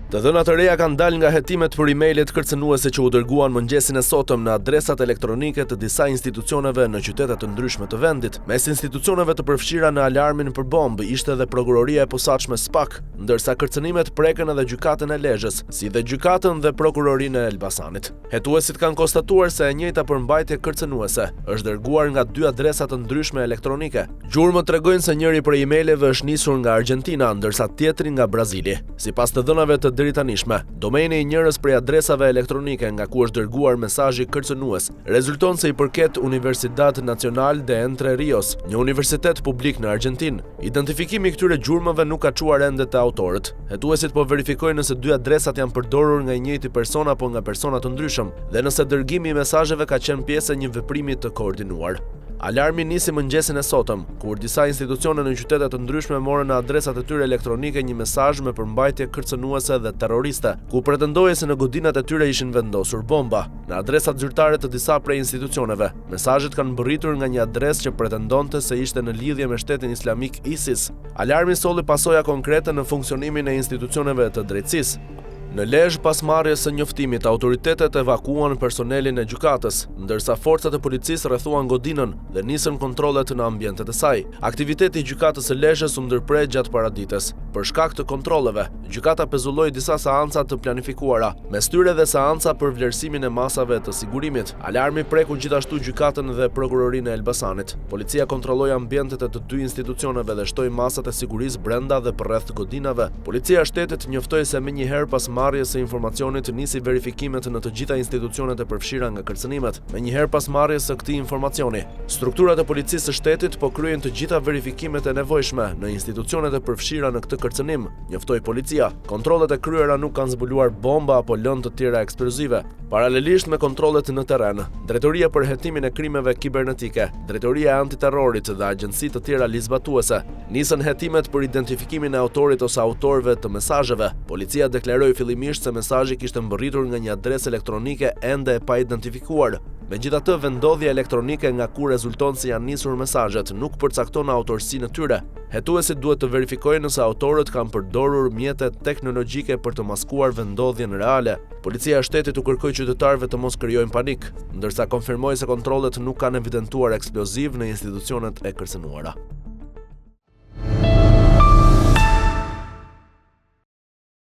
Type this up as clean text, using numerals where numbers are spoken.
Të dhënat e reja kanë dalë nga hetimet për emailët kërcënuese që u dërguan mëngjesin e sotëm në adresat elektronike të disa institucioneve në qytetet të ndryshme të vendit. Mes institucioneve të përfshira në alarmin për bombë ishte edhe prokuroria e posaçme SPAK, ndërsa kërcënimet preken edhe gjykatën e Lezhës, si dhe gjykatën dhe prokurorinë e Elbasanit. Hetuesit kanë konstatuar se e njëjta përmbajtje kërcënuese është dërguar nga dy adresa të ndryshme elektronike. Gjurmët tregojnë se njëri prej emaileve është nisur nga Argentina, ndërsa tjetri nga Brazili. Sipas të dhënave të deritanishme, domeni i njërës prej adresave elektronike nga ku është dërguar mesazhi kërcënues rezulton se i përket Universidad Nacional de Entre Rios, një universitet publik në Argentinë. Identifikimi i këtyre gjurmëve nuk ka çuar ende te autorët. Hetuesit po verifikojnë nëse dy adresat janë përdorur nga i njëjti person apo nga persona të ndryshëm dhe nëse dërgimi i mesazheve ka qenë pjesë e një veprimi të koordinuar. Alarmi nisi mëngjesin e sotëm, kur disa institucione në qytete të ndryshme morën në adresat e tyre elektronike një mesazh me përmbajtje kërcënuese dhe terroriste, ku pretendohej se në godinat e tyre ishin vendosur bomba. Në adresat zyrtare të disa prej institucioneve, mesazhet kanë mbërritur nga një adresë që pretendonte se ishte në lidhje me shtetin islamik ISIS. Alarmi solli pasoja konkrete në funksionimin e institucioneve të drejtësisë. Në Lezhë, pas marrjes së njoftimit, autoritetet evakuan personelin e gjykatës, ndërsa forcat e policisë rrethuan godinën dhe nisën kontrollet në ambientet e saj. Aktiviteti i gjykatës së Lezhës u ndërprej gjatë paradites. Për shkak të kontrolleve, gjykata pezulloi disa seanca të planifikuara, mes tyre dhe seanca për vlerësimin e masave të sigurimit. Alarmi preku gjithashtu gjykatën dhe prokurorinë e Elbasanit. Policia kontrolloi ambientet e të dy institucioneve dhe shtoi masat e sigurisë brenda dhe përreth godinave. Policia e shtetit njoftoi se menjëherë pas marrjes së informacionit nisi verifikimet në të gjitha institucionet e përfshira nga kërcënimet. Menjëherë pas marrjes së këtij informacioni, strukturat e policisë së shtetit po kryejnë të gjitha verifikimet e nevojshme në institucionet e përfshira në këtë kërcënim, njoftoi policia. Kontrollet e kryera nuk kanë zbuluar bomba apo lëndë të tjera eksplozive. Paralelisht me kontrollet në terren, Drejtoria për hetimin e krimeve kibernetike, Drejtoria e antiterrorit dhe agjenci të tjera ligjzbatuese nisën hetimet për identifikimin e autorit ose autorëve të mesazheve. Policia deklaroi fillimisht se mesazhi kishte mbërritur nga një adresë elektronike ende e pa identifikuar. Megjithatë, vendodhja elektronike nga ku rezulton se janë nisur mesazhet nuk përcakton autorsinë e tyre. Hetuesit duhet të verifikojnë nëse autorët kanë përdorur mjete teknologjike për të maskuar vendodhjen reale. Policia e shtetit u kërkoi qytetarëve të mos krijojnë panik, ndërsa konfirmoi se kontrollet nuk kanë evidentuar eksploziv në institucionet e kërcënuara.